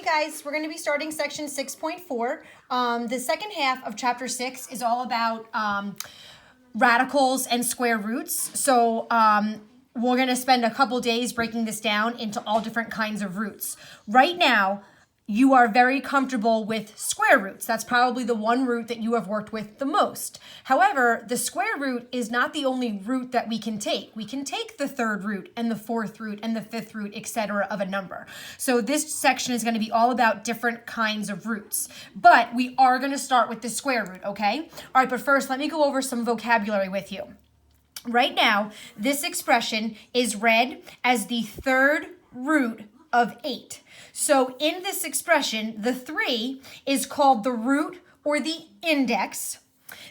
guys, we're going to be starting section 6.4. The second half of chapter 6 is all about radicals and square roots. So we're going to spend a couple days breaking this down into all different kinds of roots. Right now, you are very comfortable with square roots. That's probably the one root that you have worked with the most. However, the square root is not the only root that we can take. We can take the third root and the fourth root and the fifth root, etc. of a number. So this section is going to be all about different kinds of roots. But we are going to start with the square root, okay? All right, but first, let me go over some vocabulary with you. Right now, this expression is read as the third root of 8. So in this expression, the 3 is called the root or the index.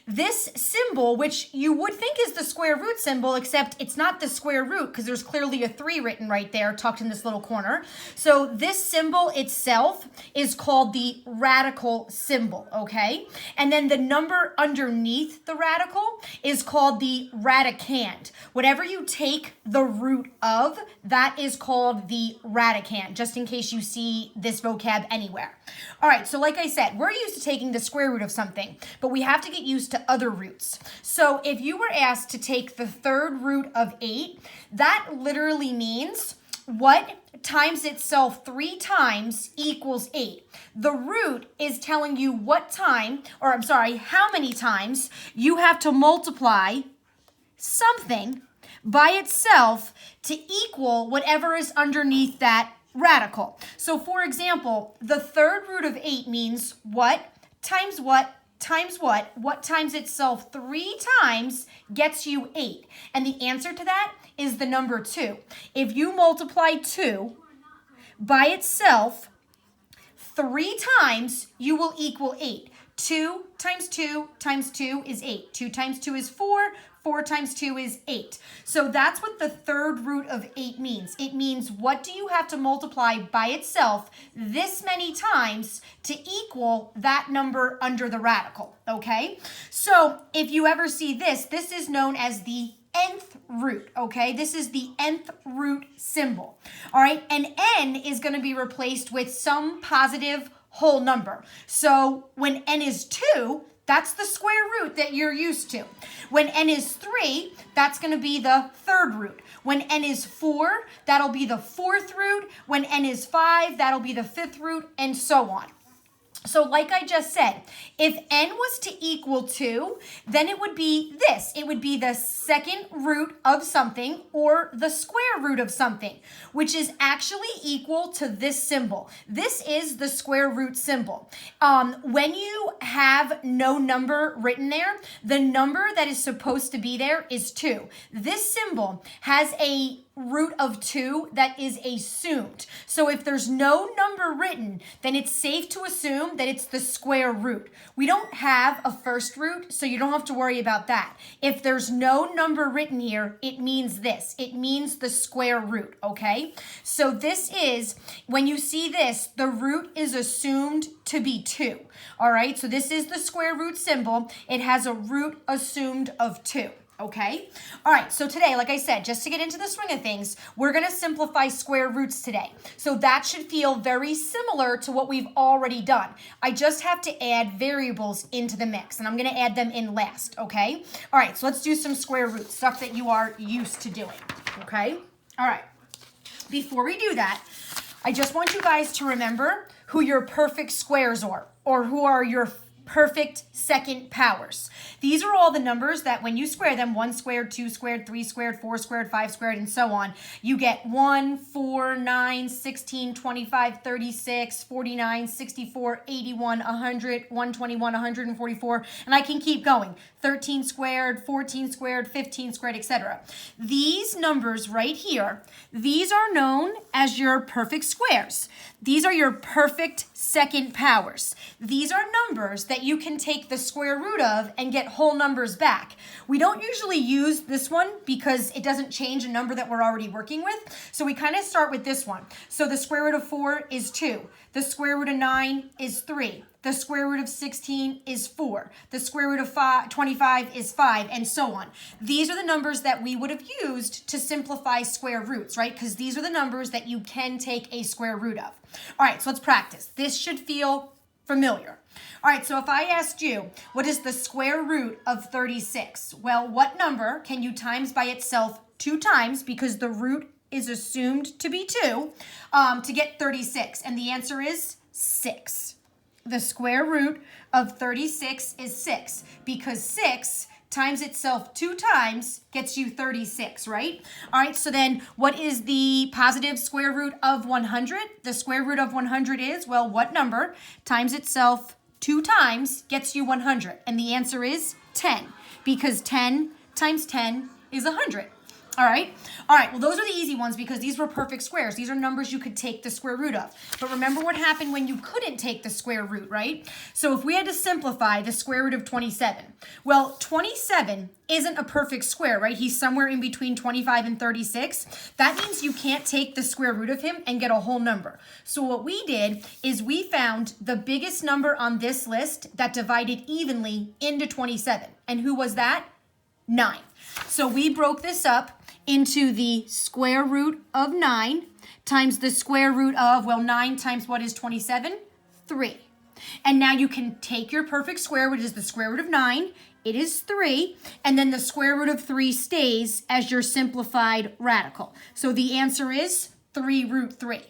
This symbol, which you would think is the square root symbol, except it's not the square root because there's clearly a 3 written right there, tucked in this little corner. So this symbol itself is called the radical symbol, okay? And then the number underneath the radical is called the radicand. Whatever you take the root of, that is called the radicand, just in case you see this vocab anywhere. All right, so like I said, we're used to taking the square root of something, but we have to get used to other roots. So if you were asked to take the third root of 8, that literally means what times itself 3 times equals 8. The root is telling you how many times you have to multiply something by itself to equal whatever is underneath that radical. So for example, the third root of 8 means what times what times what times itself 3 times gets you 8. And the answer to that is the number 2. If you multiply 2 by itself 3 times, you will equal 8. 2 times 2 times 2 is 8. 2 times 2 is 4. 4 times 2 is 8. So that's what the third root of 8 means. It means what do you have to multiply by itself this many times to equal that number under the radical, okay? So if you ever see this is known as the nth root, okay? This is the nth root symbol, all right? And n is going to be replaced with some positive whole number. So when n is 2, that's the square root that you're used to. When n is 3, that's going to be the third root. When n is 4, that'll be the fourth root. When n is 5, that'll be the fifth root, and so on. So like I just said, if n was to equal 2, then it would be this. It would be the second root of something or the square root of something, which is actually equal to this symbol. This is the square root symbol. When you have no number written there, the number that is supposed to be there is 2. This symbol has a root of 2 that is assumed. So if there's no number written, then it's safe to assume that it's the square root. We don't have a first root, so you don't have to worry about that. If there's no number written here, it means this. It means the square root, okay? So this is, when you see this, the root is assumed to be 2, all right? So this is the square root symbol. It has a root assumed of 2. Okay? All right, so today, like I said, just to get into the swing of things, we're going to simplify square roots today. So that should feel very similar to what we've already done. I just have to add variables into the mix, and I'm going to add them in last, okay? All right, so let's do some square roots, stuff that you are used to doing, okay? All right, before we do that, I just want you guys to remember who your perfect squares are, or who are your perfect second powers. These are all the numbers that when you square them, 1 squared, 2 squared, 3 squared, 4 squared, 5 squared, and so on, you get 1, 4, 9, 16, 25, 36, 49, 64, 81, 100, 121, 144, and I can keep going. 13 squared, 14 squared, 15 squared, etc. These numbers right here, these are known as your perfect squares. These are your perfect second powers. These are numbers that that you can take the square root of and get whole numbers back. We don't usually use this one because it doesn't change a number that we're already working with. So we kind of start with this one. So the square root of 4 is 2. The square root of 9 is 3. The square root of 16 is 4. The square root of 25 is 5, and so on. These are the numbers that we would have used to simplify square roots, right? Because these are the numbers that you can take a square root of. All right, so let's practice. This should feel familiar. All right, so if I asked you, what is the square root of 36? Well, what number can you times by itself 2 times, because the root is assumed to be 2, to get 36? And the answer is 6. The square root of 36 is 6, because 6 times itself 2 times gets you 36, right? All right, so then what is the positive square root of 100? The square root of 100 is, well, what number times itself 2 times gets you 100? And the answer is 10, because 10 times 10 is 100. All right, well, those are the easy ones because these were perfect squares. These are numbers you could take the square root of. But remember what happened when you couldn't take the square root, right? So if we had to simplify the square root of 27, well, 27 isn't a perfect square, right? He's somewhere in between 25 and 36. That means you can't take the square root of him and get a whole number. So what we did is we found the biggest number on this list that divided evenly into 27. And who was that? 9. So we broke this up into the square root of 9 times the square root of, well, 9 times what is 27? 3. And now you can take your perfect square, which is the square root of 9. It is 3. And then the square root of 3 stays as your simplified radical. So the answer is 3 root 3.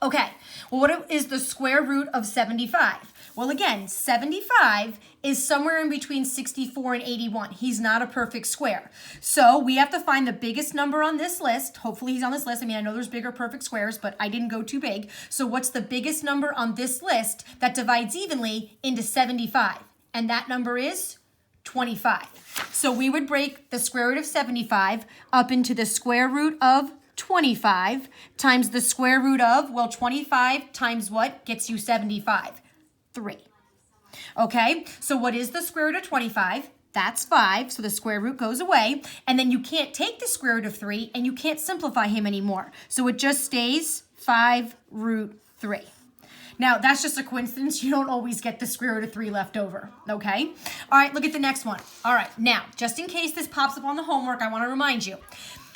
Okay, well, what is the square root of 75? Well, again, 75 is somewhere in between 64 and 81. He's not a perfect square. So we have to find the biggest number on this list. Hopefully he's on this list. I mean, I know there's bigger perfect squares, but I didn't go too big. So what's the biggest number on this list that divides evenly into 75? And that number is 25. So we would break the square root of 75 up into the square root of 25 times the square root of, well, 25 times what gets you 75? 3. Okay, so what is the square root of 25? That's 5, so the square root goes away. And then you can't take the square root of 3, and you can't simplify him anymore. So it just stays 5 root 3. Now, that's just a coincidence. You don't always get the square root of 3 left over, okay? All right, look at the next one. All right, now, just in case this pops up on the homework, I want to remind you.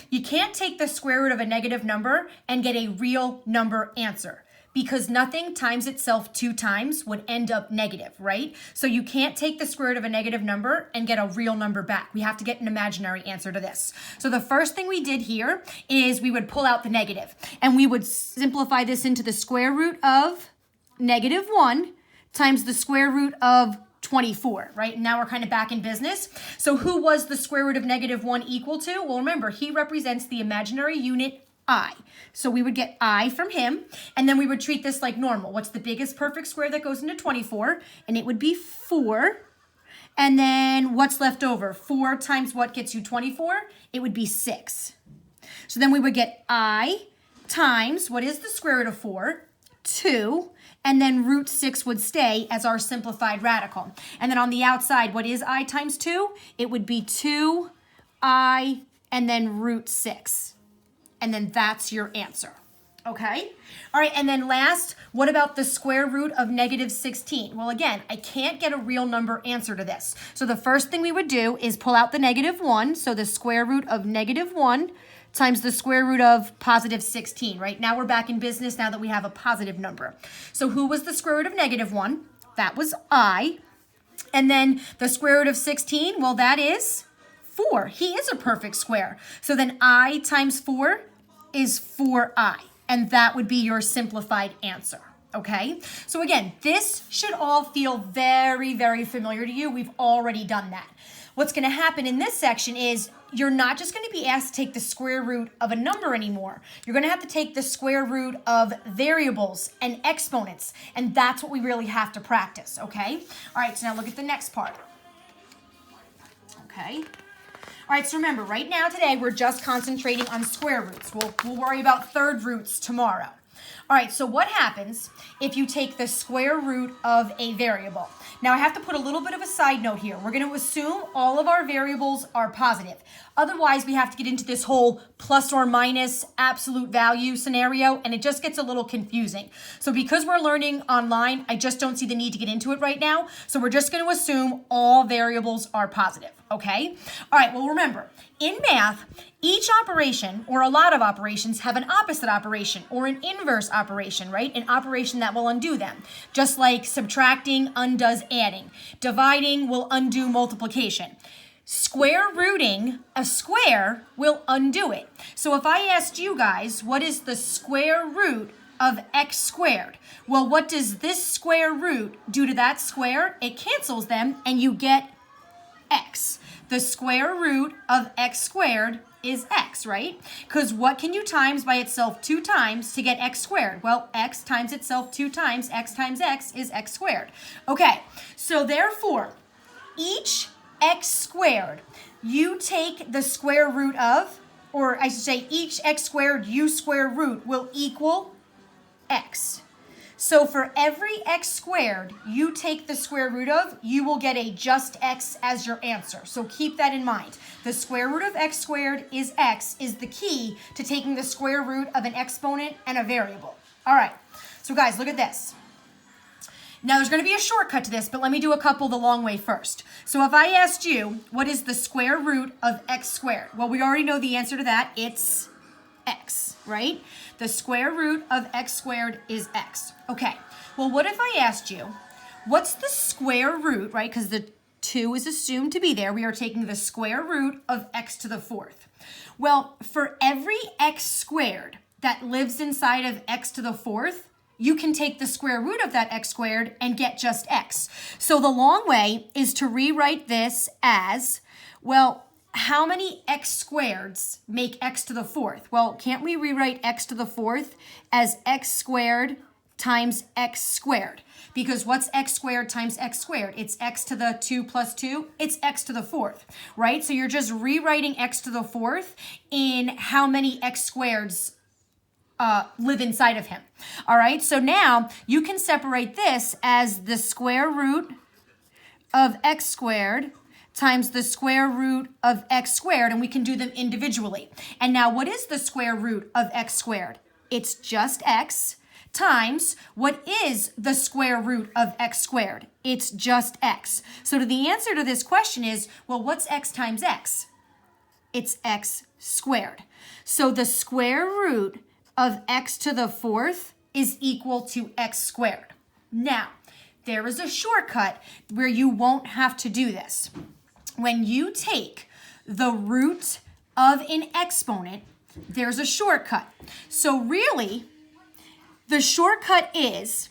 You can't take the square root of a negative number and get a real number answer, because nothing times itself 2 times would end up negative, right? So you can't take the square root of a negative number and get a real number back. We have to get an imaginary answer to this. So the first thing we did here is we would pull out the negative, and we would simplify this into the square root of negative 1 times the square root of 24, right? Now we're kind of back in business. So who was the square root of negative 1 equal to? Well, remember, he represents the imaginary unit I. So we would get I from him, and then we would treat this like normal. What's the biggest perfect square that goes into 24? And it would be 4. And then what's left over? 4 times what gets you 24? It would be 6. So then we would get I times, what is the square root of 4? 2. And then root 6 would stay as our simplified radical. And then on the outside, what is I times 2? It would be 2I and then root 6. And then that's your answer, okay? All right, and then last, what about the square root of negative 16? Well, again, I can't get a real number answer to this. So the first thing we would do is pull out the negative 1, so the square root of negative 1 times the square root of positive 16, right? Now we're back in business now that we have a positive number. So who was the square root of negative 1? That was I. And then the square root of 16, well, that is 4. He is a perfect square. So then I times 4 is 4I. And that would be your simplified answer. Okay? So again, this should all feel very, very familiar to you. We've already done that. What's going to happen in this section is you're not just going to be asked to take the square root of a number anymore. You're going to have to take the square root of variables and exponents. And that's what we really have to practice. Okay? All right, so now look at the next part. Okay? All right, so remember, right now today, we're just concentrating on square roots. We'll worry about third roots tomorrow. All right, so what happens if you take the square root of a variable? Now I have to put a little bit of a side note here. We're going to assume all of our variables are positive. Otherwise, we have to get into this whole plus or minus absolute value scenario, and it just gets a little confusing. So because we're learning online, I just don't see the need to get into it right now. So we're just going to assume all variables are positive, okay? All right, well, remember, in math, each operation or a lot of operations have an opposite operation or an inverse operation, right? An operation that will undo them. Just like subtracting undoes adding. Dividing will undo multiplication. Square rooting a square will undo it. So if I asked you guys, what is the square root of x squared? Well, what does this square root do to that square? It cancels them and you get x. The square root of x squared is x, right? Because what can you times by itself 2 times to get x squared? Well, x times itself 2 times, x times x is x squared. Okay, so therefore, each x squared, you take the square root of, or I should say each x squared u square root will equal x. So for every x squared you take the square root of, you will get a just x as your answer. So keep that in mind. The square root of x squared is x is the key to taking the square root of an exponent and a variable. All right, so guys, look at this. Now there's going to be a shortcut to this, but let me do a couple the long way first. So if I asked you, what is the square root of x squared? Well, we already know the answer to that. It's x, right? The square root of x squared is x. Okay, well, what if I asked you, what's the square root, right? Because the 2 is assumed to be there. We are taking the square root of x to the 4th. Well, for every x squared that lives inside of x to the 4th, you can take the square root of that x squared and get just x. So the long way is to rewrite this as, well, how many x squareds make x to the 4th? Well, can't we rewrite x to the 4th as x squared times x squared? Because what's x squared times x squared? It's x to the 2 plus 2. It's x to the 4th, right? So you're just rewriting x to the 4th in how many x squareds live inside of him. All right, so now you can separate this as the square root of x squared times the square root of x squared, and we can do them individually. And now what is the square root of x squared? It's just x times what is the square root of x squared? It's just x. So the answer to this question is, well, what's x times x? It's x squared. So the square root of x to the 4th is equal to x squared. Now, there is a shortcut where you won't have to do this. When you take the root of an exponent, there's a shortcut. So really, the shortcut is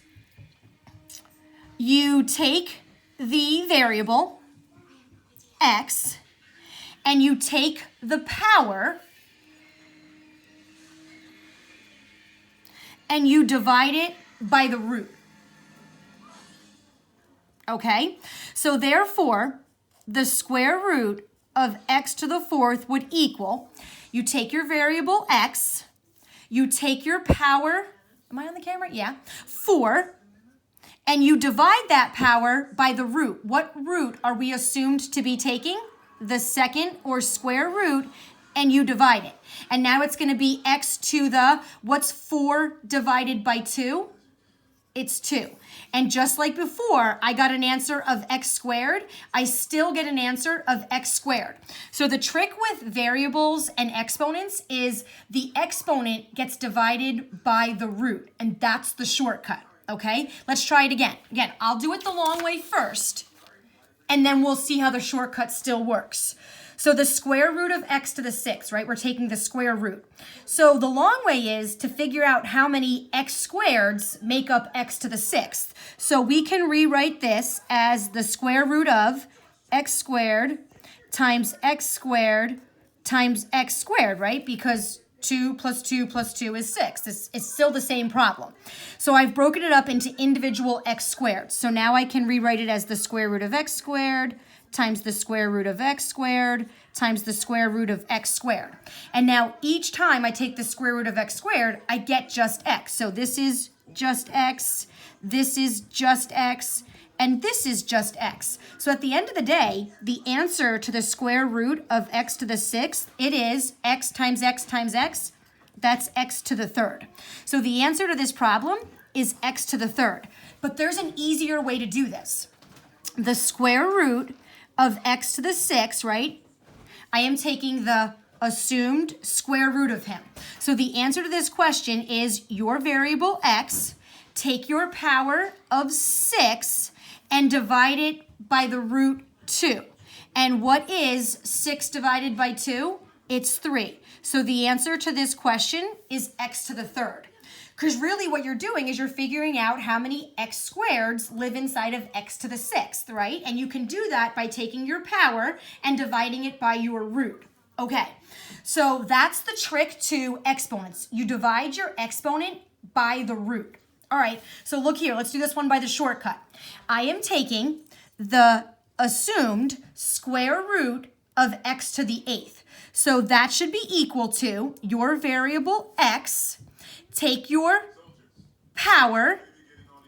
you take the variable x and you take the power and you divide it by the root. Okay? So therefore, the square root of x to the 4th would equal, you take your variable x, you take your power, am I on the camera? Yeah, 4, and you divide that power by the root. What root are we assumed to be taking? The second or square root, and you divide it. And now it's going to be x to the, what's 4 divided by 2? It's 2. And just like before, I got an answer of x squared. I still get an answer of x squared. So the trick with variables and exponents is the exponent gets divided by the root, and that's the shortcut, okay? Let's try it again. Again, I'll do it the long way first, and then we'll see how the shortcut still works. So the square root of x to the 6th, right? We're taking the square root. So the long way is to figure out how many x squareds make up x to the 6th. So we can rewrite this as the square root of x squared times x squared times x squared, right? Because 2 plus 2 plus 2 is 6. It's still the same problem. So I've broken it up into individual x squared. So now I can rewrite it as the square root of x squared times the square root of x squared times the square root of x squared. And now each time I take the square root of x squared, I get just x. So this is just x, this is just x, and this is just x. So at the end of the day, the answer to the square root of x to the 6th, it is x times x times x. That's x to the 3rd. So the answer to this problem is x to the 3rd. But there's an easier way to do this. The square root of x to the 6th, right? I am taking the assumed square root of him. So the answer to this question is your variable x, take your power of 6 and divide it by the root 2. And what is 6 divided by 2? It's 3. So the answer to this question is x to the 3rd. Because really what you're doing is you're figuring out how many x squareds live inside of x to the 6th, right? And you can do that by taking your power and dividing it by your root. Okay, so that's the trick to exponents. You divide your exponent by the root. All right, so look here. Let's do this one by the shortcut. I am taking the assumed square root of x to the 8th. So that should be equal to your variable x, take your power,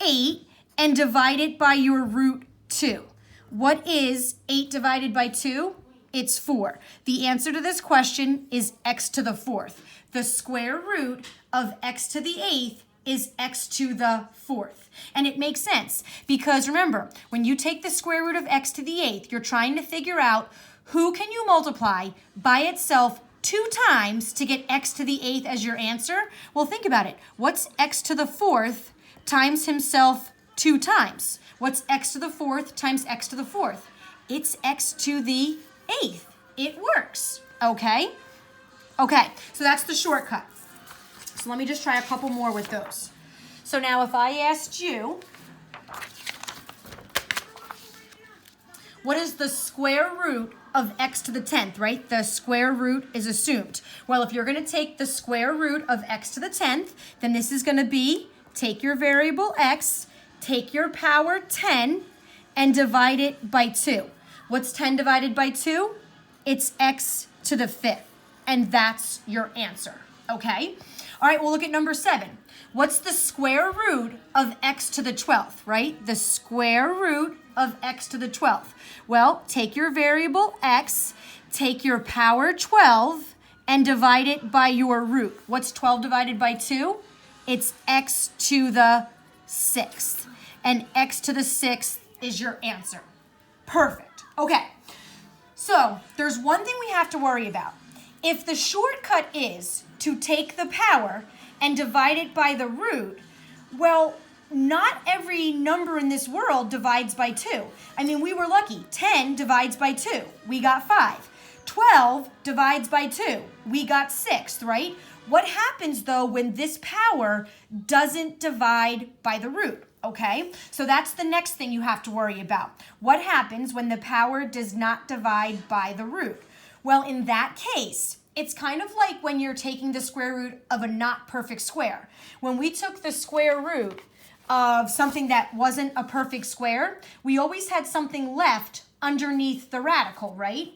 8, and divide it by your root 2. What is 8 divided by 2? It's 4. The answer to this question is x to the 4th. The square root of x to the 8th is x to the 4th. And it makes sense because remember, when you take the square root of x to the 8th, you're trying to figure out who can you multiply by itself 2 times to get x to the 8th as your answer? Well, think about it. What's x to the 4th times himself 2 times? What's x to the 4th times x to the 4th? It's x to the 8th. It works, okay? Okay, so that's the shortcut. So let me just try a couple more with those. So now if I asked you, what is the square root of x to the 10th, right? The square root is assumed. Well, if you're going to take the square root of x to the 10th, then this is going to be take your variable x, take your power 10, and divide it by 2. What's 10 divided by 2? It's x to the 5th. And that's your answer, okay? All right, we'll look at number 7. What's the square root of x to the 12th, right? The square root of x to the 12th. Well, take your variable x, take your power 12, and divide it by your root. What's 12 divided by 2? It's x to the 6th. And x to the 6th is your answer. Perfect. Okay, so there's one thing we have to worry about. If the shortcut is to take the power and divide it by the root, well, not every number in this world divides by 2. I mean, we were lucky. 10 divides by 2. We got 5. 12 divides by 2. We got 6, right? What happens, though, when this power doesn't divide by the root? Okay, so that's the next thing you have to worry about. What happens when the power does not divide by the root? Well, in that case, it's kind of like when you're taking the square root of a not perfect square. When we took the square root of something that wasn't a perfect square, we always had something left underneath the radical, right?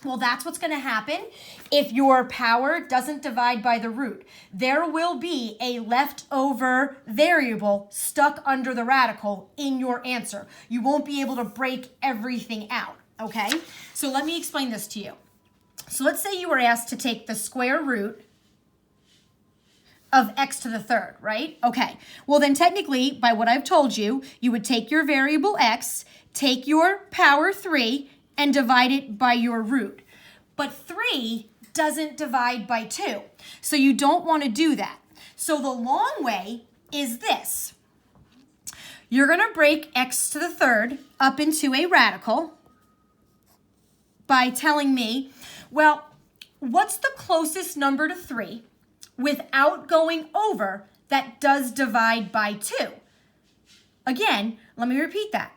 Well, that's what's going to happen if your power doesn't divide by the root. There will be a leftover variable stuck under the radical in your answer. You won't be able to break everything out, okay? So let me explain this to you. So let's say you were asked to take the square root of x to the 3rd, right? Okay, well then technically, by what I've told you, you would take your variable x, take your power 3, and divide it by your root. But 3 doesn't divide by 2, so you don't want to do that. So the long way is this. You're going to break x to the 3rd up into a radical by telling me, well, what's the closest number to 3 without going over that does divide by 2? Again, let me repeat that.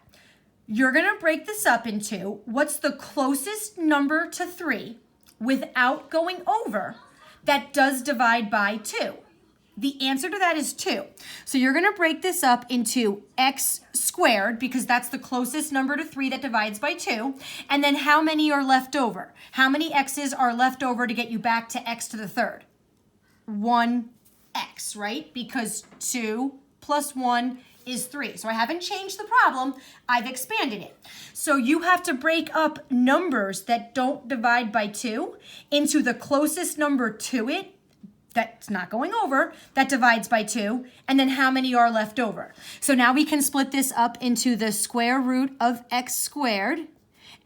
You're going to break this up into what's the closest number to 3 without going over that does divide by 2. The answer to that is 2. So you're going to break this up into x squared, because that's the closest number to 3 that divides by 2. And then how many are left over? How many x's are left over to get you back to x to the third? 1x, right? Because 2 plus 1 is 3. So I haven't changed the problem, I've expanded it. So you have to break up numbers that don't divide by 2 into the closest number to it that's not going over, that divides by 2, and then how many are left over. So now we can split this up into the square root of x squared,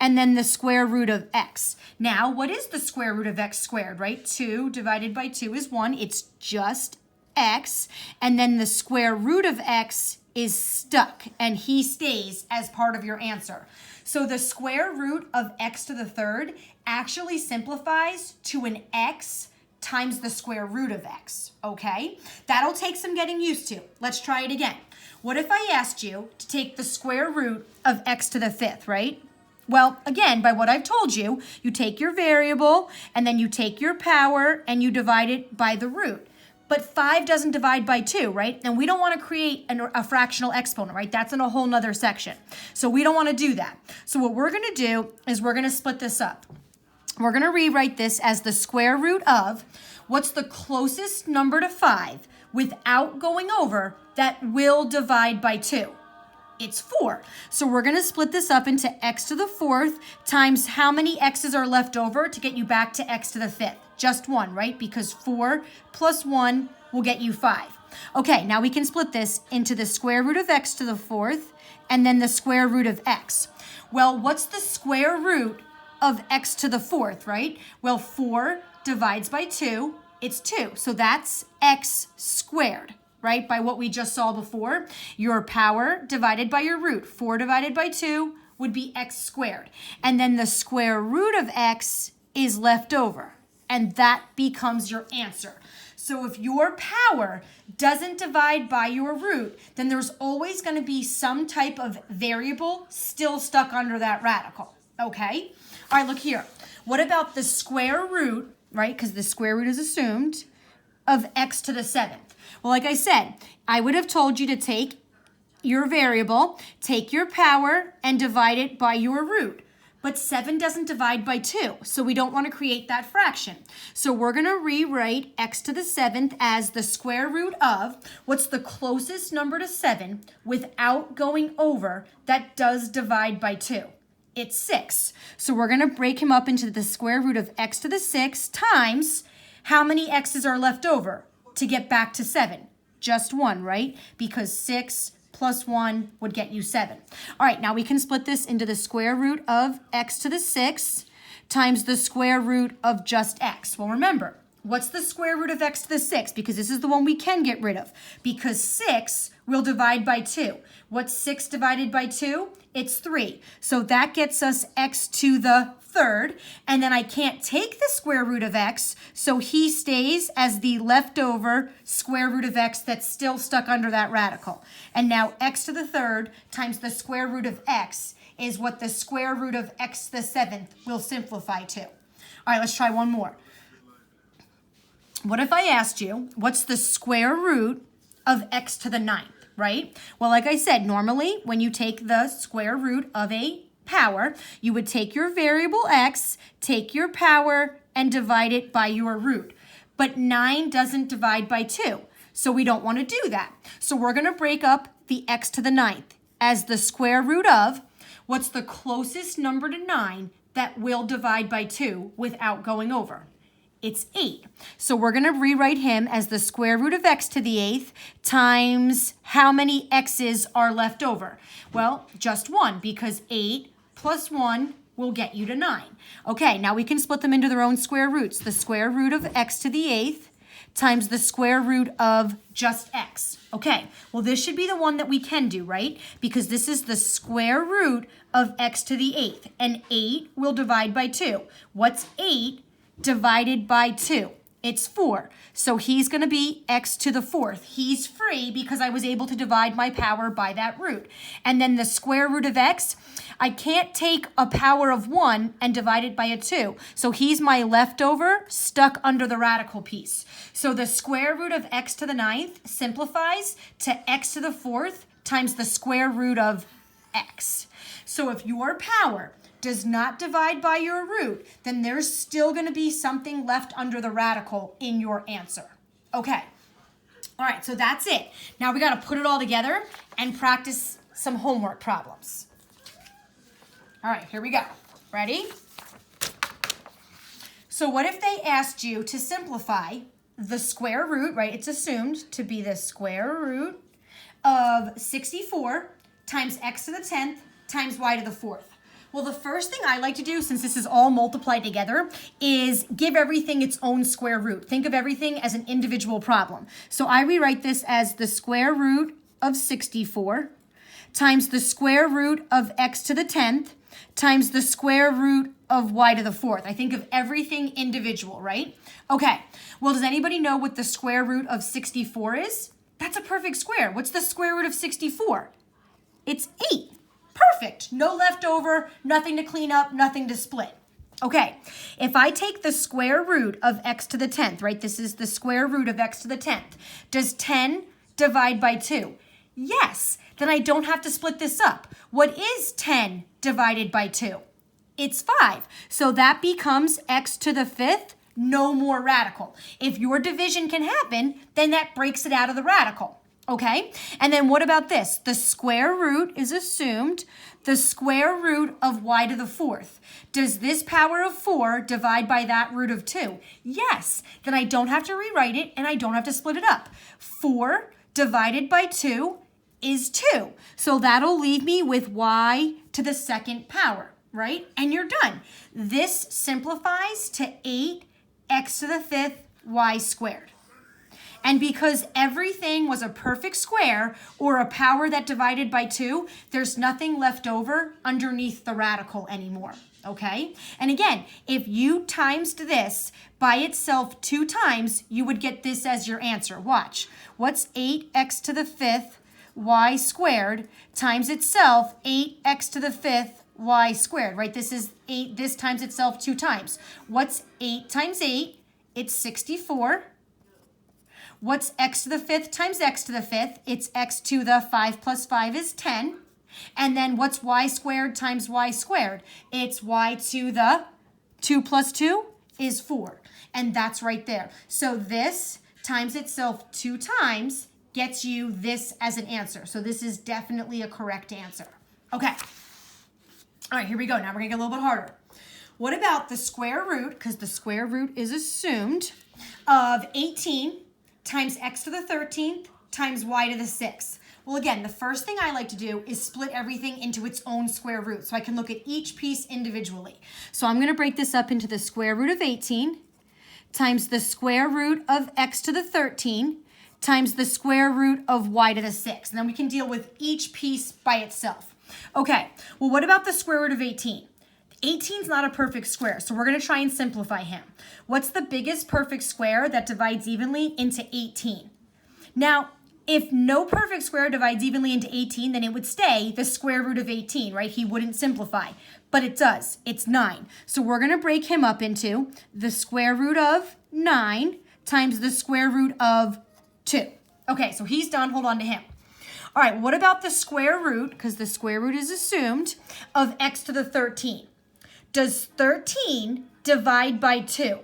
and then the square root of x. Now, what is the square root of x squared, right? 2 divided by 2 is 1. It's just x. And then the square root of x is stuck, and he stays as part of your answer. So the square root of x to the third actually simplifies to an x times the square root of x, okay? That'll take some getting used to. Let's try it again. What if I asked you to take the square root of x to the fifth, right? Well, again, by what I've told you, you take your variable, and then you take your power, and you divide it by the root. But 5 doesn't divide by 2, right? And we don't want to create a fractional exponent, right? That's in a whole nother section. So we don't want to do that. So what we're going to do is we're going to split this up. We're going to rewrite this as the square root of what's the closest number to 5 without going over that will divide by 2. It's 4. So we're going to split this up into x to the fourth times how many x's are left over to get you back to x to the fifth. Just 1, right? Because 4 plus 1 will get you 5. Okay, now we can split this into the square root of x to the fourth and then the square root of x. Well, what's the square root of x to the fourth, right? Well, 4 divides by 2, it's 2. So that's x squared, right? By what we just saw before. Your power divided by your root. 4 divided by 2 would be x squared. And then the square root of x is left over. And that becomes your answer. So if your power doesn't divide by your root, then there's always going to be some type of variable still stuck under that radical, okay? All right, look here. What about the square root, right? Because the square root is assumed, of x to the seventh. Well, like I said, I would have told you to take your variable, take your power, and divide it by your root. But 7 doesn't divide by 2, so we don't want to create that fraction. So we're going to rewrite x to the seventh as the square root of what's the closest number to 7 without going over that does divide by 2. It's 6. So we're going to break him up into the square root of x to the 6 times how many x's are left over to get back to 7? Just 1, right? Because 6 plus 1 would get you 7. All right, now we can split this into the square root of x to the 6 times the square root of just x. Well, remember, what's the square root of x to the 6? Because this is the one we can get rid of. Because 6 will divide by 2. What's 6 divided by 2? It's 3. So that gets us x to the third. And then I can't take the square root of x, so he stays as the leftover square root of x that's still stuck under that radical. And now x to the third times the square root of x is what the square root of x to the seventh will simplify to. All right, let's try one more. What if I asked you, what's the square root of x to the ninth, right? Well, like I said, normally when you take the square root of a power, you would take your variable x, take your power, and divide it by your root. But 9 doesn't divide by 2, so we don't want to do that. So we're going to break up the x to the ninth as the square root of what's the closest number to 9 that will divide by 2 without going over. It's 8. So we're going to rewrite him as the square root of x to the 8th times how many x's are left over? Well, just 1, because 8 plus 1 will get you to 9. Okay, now we can split them into their own square roots. The square root of x to the 8th times the square root of just x. Okay, well, this should be the one that we can do, right? Because this is the square root of x to the 8th, and 8 will divide by 2. What's 8 divided by 2? It's 4. So he's going to be x to the 4th. He's free because I was able to divide my power by that root. And then the square root of x, I can't take a power of 1 and divide it by a 2. So he's my leftover stuck under the radical piece. So the square root of x to the 9th simplifies to x to the 4th times the square root of x. So if your power does not divide by your root, then there's still going to be something left under the radical in your answer. Okay. All right, so that's it. Now we got to put it all together and practice some homework problems. All right, here we go. Ready? So what if they asked you to simplify the square root, right? It's assumed to be the square root of 64 times x to the 10th times y to the 4th. Well, the first thing I like to do, since this is all multiplied together, is give everything its own square root. Think of everything as an individual problem. So I rewrite this as the square root of 64 times the square root of x to the 10th times the square root of y to the 4th. I think of everything individual, right? Okay, well, does anybody know what the square root of 64 is? That's a perfect square. What's the square root of 64? It's 8. Perfect. No leftover, nothing to clean up, nothing to split. Okay, if I take the square root of x to the 10th, right? This is the square root of x to the 10th. Does 10 divide by 2? Yes. Then I don't have to split this up. What is 10 divided by 2? It's 5. So that becomes x to the 5th, no more radical. If your division can happen, then that breaks it out of the radical. Okay, and then what about this? The square root is assumed the square root of y to the 4th. Does this power of 4 divide by that root of 2? Yes, then I don't have to rewrite it and I don't have to split it up. 4 divided by 2 is 2. So that'll leave me with y to the 2nd power, right? And you're done. This simplifies to 8x to the 5th y squared. And because everything was a perfect square or a power that divided by 2, there's nothing left over underneath the radical anymore, okay? And again, if you times this by itself 2 times, you would get this as your answer. Watch. What's 8x to the 5th y squared times itself 8x to the 5th y squared, right? This is 8, this times itself 2 times. What's 8 times 8? It's 64. What's x to the 5th times x to the 5th? It's x to the 5 plus 5 is 10. And then what's y squared times y squared? It's y to the 2 plus 2 is 4. And that's right there. So this times itself 2 times gets you this as an answer. So this is definitely a correct answer. Okay. All right, here we go. Now we're going to get a little bit harder. What about the square root, because the square root is assumed, of 18 times x to the 13th times y to the 6th. Well, again, the first thing I like to do is split everything into its own square root so I can look at each piece individually. So I'm going to break this up into the square root of 18 times the square root of x to the 13 times the square root of y to the 6th. And then we can deal with each piece by itself. Okay, well, what about the square root of 18? 18 is not a perfect square, so we're going to try and simplify him. What's the biggest perfect square that divides evenly into 18? Now, if no perfect square divides evenly into 18, then it would stay the square root of 18, right? He wouldn't simplify, but it does. It's 9. So we're going to break him up into the square root of 9 times the square root of 2. Okay, so he's done. Hold on to him. All right, what about the square root, because the square root is assumed, of x to the 13? Does 13 divide by 2?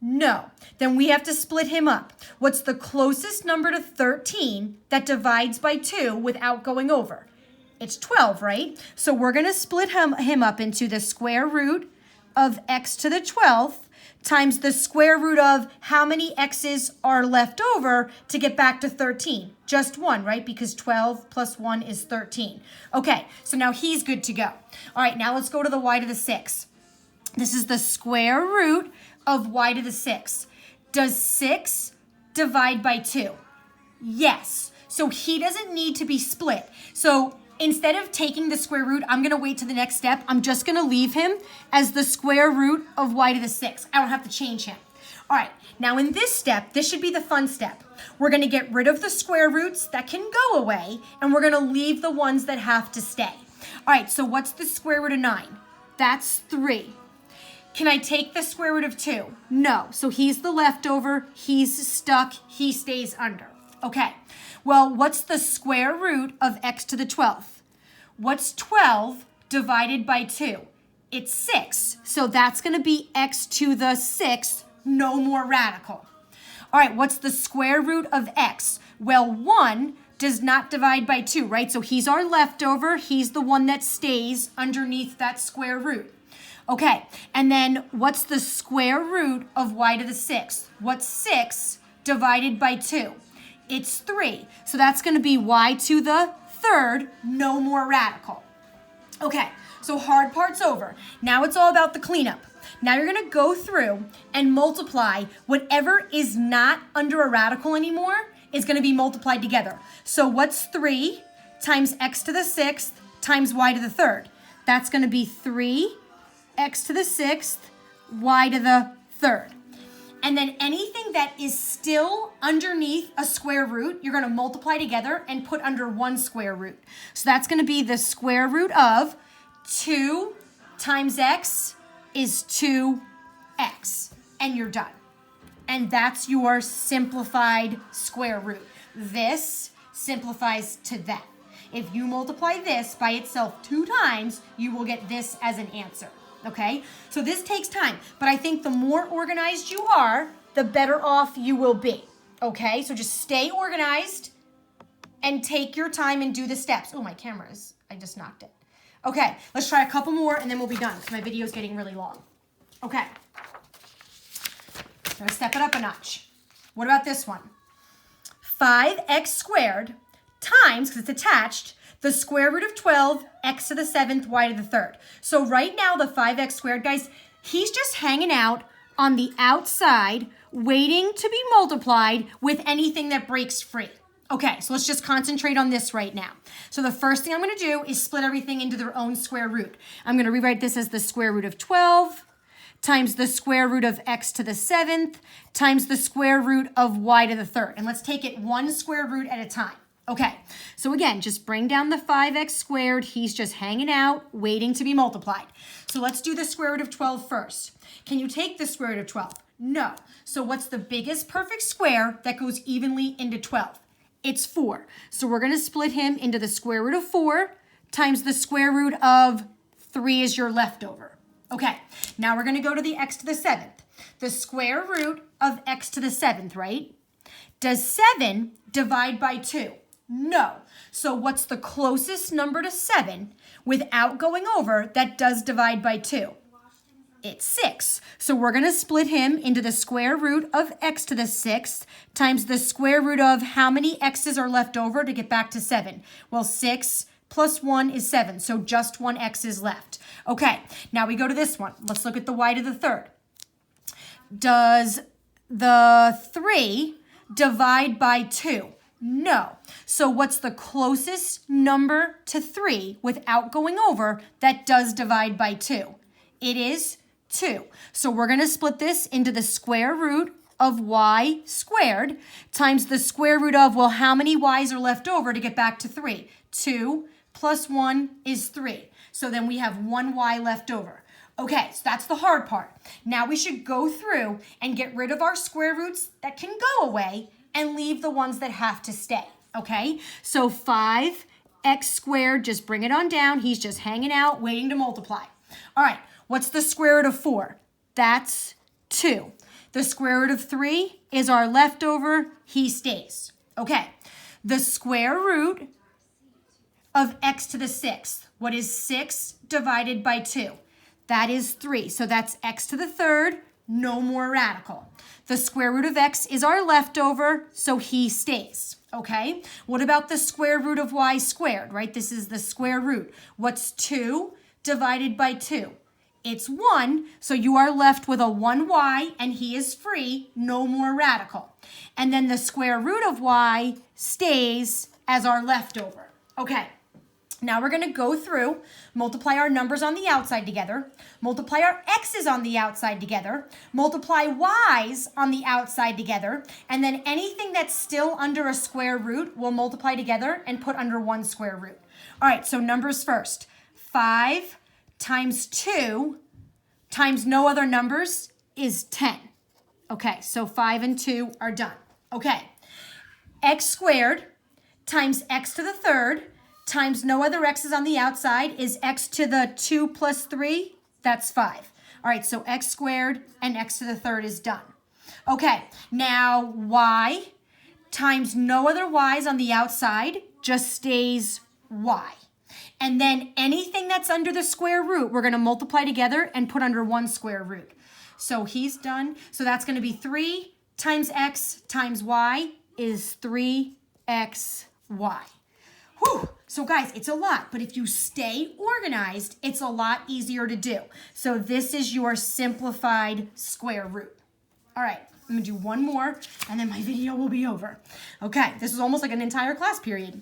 No. Then we have to split him up. What's the closest number to 13 that divides by 2 without going over? It's 12, right? So we're going to split him up into the square root of x to the 12th times the square root of how many x's are left over to get back to 13. Just 1, right? Because 12 plus 1 is 13. Okay, so now he's good to go. All right, now let's go to the y to the 6. This is the square root of y to the 6. Does 6 divide by 2? Yes. So he doesn't need to be split. So instead of taking the square root, I'm going to wait to the next step. I'm just going to leave him as the square root of y to the 6. I don't have to change him. All right, now in this step, this should be the fun step. We're gonna get rid of the square roots that can go away, and we're gonna leave the ones that have to stay. All right, so what's the square root of 9? That's 3. Can I take the square root of 2? No, so he's the leftover, he's stuck, he stays under. Okay, well, what's the square root of x to the 12th? What's 12 divided by 2? It's 6, so that's gonna be x to the 6th, no more radical. All right, what's the square root of x? Well, 1 does not divide by 2, right? So he's our leftover. He's the one that stays underneath that square root. Okay, and then what's the square root of y to the 6th? What's 6 divided by 2? It's 3. So that's going to be y to the 3rd, no more radical. Okay, so hard part's over. Now it's all about the cleanup. Now you're going to go through and multiply whatever is not under a radical anymore is going to be multiplied together. So what's 3 times x to the 6th times y to the 3rd? That's going to be 3 x to the 6th, y to the 3rd. And then anything that is still underneath a square root, you're going to multiply together and put under one square root. So that's going to be the square root of 2 times x is 2x. And you're done. And that's your simplified square root. This simplifies to that. If you multiply this by itself 2 times, you will get this as an answer. Okay? So this takes time, but I think the more organized you are, the better off you will be. Okay? So just stay organized and take your time and do the steps. Oh, my camera is, I just knocked it. Okay, let's try a couple more and then we'll be done because my video is getting really long. Okay. Gotta step it up a notch. What about this one? 5x squared times, because it's attached, the square root of 12, x to the 7th, y to the 3rd. So right now, the 5x squared, guys, he's just hanging out on the outside, waiting to be multiplied with anything that breaks free. Okay, so let's just concentrate on this right now. So the first thing I'm going to do is split everything into their own square root. I'm going to rewrite this as the square root of 12 times the square root of x to the 7th times the square root of y to the 3rd. And let's take it one square root at a time. Okay, so again, just bring down the 5x squared. He's just hanging out, waiting to be multiplied. So let's do the square root of 12 first. Can you take the square root of 12? No. So what's the biggest perfect square that goes evenly into 12? It's 4. So we're going to split him into the square root of 4 times the square root of 3 is your leftover. Okay, now we're going to go to the x to the 7th. The square root of x to the 7th, right? Does 7 divide by 2? No. So what's the closest number to 7 without going over that does divide by 2? It's 6. So we're going to split him into the square root of x to the 6th times the square root of how many x's are left over to get back to 7? Well, 6 plus 1 is 7, so just one x is left. Okay, now we go to this one. Let's look at the y to the 3rd. Does the 3 divide by 2? No. So what's the closest number to 3 without going over that does divide by 2? It is 2. So we're going to split this into the square root of y squared times the square root of, well, how many y's are left over to get back to 3? 2 plus 1 is 3. So then we have 1 y left over. Okay, so that's the hard part. Now we should go through and get rid of our square roots that can go away and leave the ones that have to stay. Okay, so 5x squared, just bring it on down. He's just hanging out, waiting to multiply. All right, what's the square root of 4? That's 2. The square root of 3 is our leftover. He stays. Okay, the square root of x to the 6th. What is 6 divided by 2? That is 3. So that's x to the 3rd, no more radical. The square root of x is our leftover, so he stays. Okay, what about the square root of y squared, right? This is the square root. What's 2 divided by 2? It's 1, so you are left with a 1y, and he is free, no more radical. And then the square root of y stays as our leftover. Okay, Now we're going to go through, multiply our numbers on the outside together, multiply our x's on the outside together, multiply y's on the outside together, and then anything that's still under a square root we'll multiply together and put under one square root. All right, so numbers first. 5 times 2 times no other numbers is 10. Okay, so 5 and 2 are done. Okay, x squared times x to the third times no other x's on the outside is x to the 2 plus 3. That's 5. All right, so x squared and x to the third is done. Okay, now y times no other y's on the outside just stays y. And then anything that's under the square root, we're going to multiply together and put under one square root. So he's done. So that's going to be 3 times x times y is 3xy. Whew. So guys, it's a lot, but if you stay organized, it's a lot easier to do. So this is your simplified square root. All right, I'm gonna do one more and then my video will be over. Okay, this is almost like an entire class period.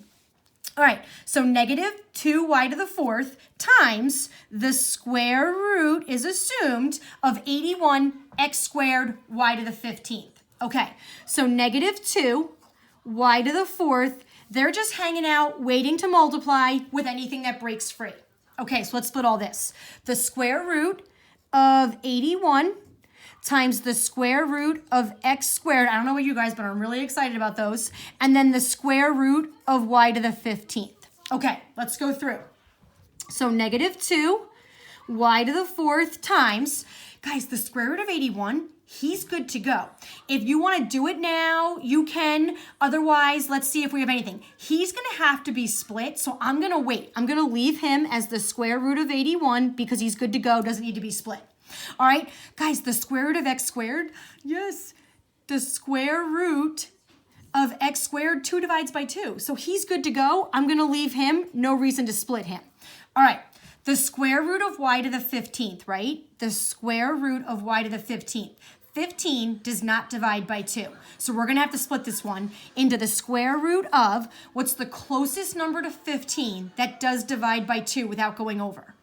All right, so negative 2y to the fourth times the square root is assumed of 81x squared y to the 15th. Okay, so negative 2y to the fourth, they're just hanging out, waiting to multiply with anything that breaks free. Okay, so let's split all this. The square root of 81 times the square root of x squared. I don't know about you guys, but I'm really excited about those. And then the square root of y to the 15th. Okay, let's go through. So negative 2y to the fourth times, guys, the square root of 81, he's good to go. If you want to do it now, you can. Otherwise, let's see if we have anything. He's going to have to be split, so I'm going to wait. I'm going to leave him as the square root of 81 because he's good to go, doesn't need to be split. All right, guys, the square root of x squared, yes, the square root of x squared, 2 divides by 2. So he's good to go. I'm going to leave him, no reason to split him. All right, the square root of y to the 15th, right? The square root of y to the 15th. 15 does not divide by 2. So we're going to have to split this one into the square root of what's the closest number to 15 that does divide by 2 without going over?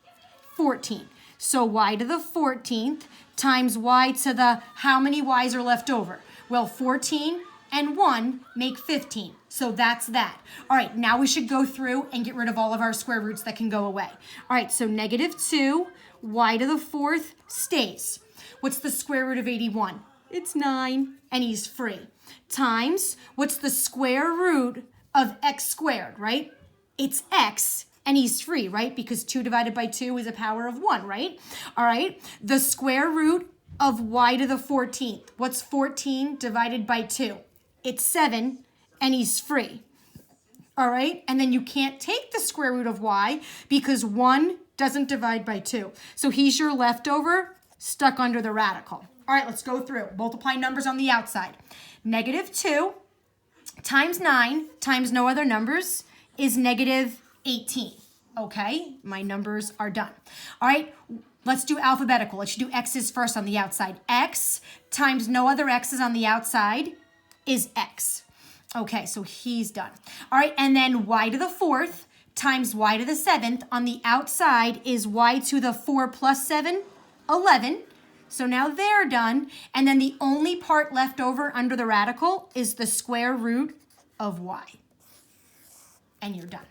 14. So y to the 14th times y to the, how many y's are left over? Well, 14 and 1 make 15. So that's that. All right, now we should go through and get rid of all of our square roots that can go away. All right, so negative 2, y to the fourth stays. What's the square root of 81? It's 9, and he's free. Times, what's the square root of x squared, right? It's x, and he's free, right? Because 2 divided by 2 is a power of 1, right? All right, the square root of y to the 14th. What's 14 divided by 2? It's 7, and he's free. All right, and then you can't take the square root of y because 1 doesn't divide by 2. So he's your leftover stuck under the radical. All right, let's go through. Multiply numbers on the outside. Negative 2 times 9 times no other numbers is negative 18. Okay, my numbers are done. All right, let's do alphabetical. Let's do x's first on the outside. X times no other x's on the outside is x. Okay, so he's done. All right, and then y to the fourth times y to the seventh on the outside is y to the 4 plus 7, 11. So now they're done. And then the only part left over under the radical is the square root of y. And you're done.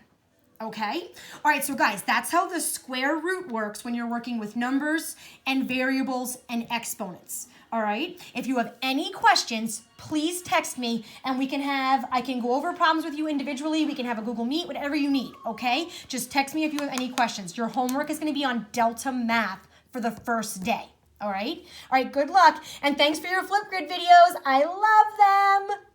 Okay? All right, so guys, that's how the square root works when you're working with numbers and variables and exponents. All right? If you have any questions, please text me and I can go over problems with you individually. We can have a Google Meet, whatever you need, okay? Just text me if you have any questions. Your homework is going to be on Delta Math for the first day. All right? All right, good luck. And thanks for your Flipgrid videos. I love them.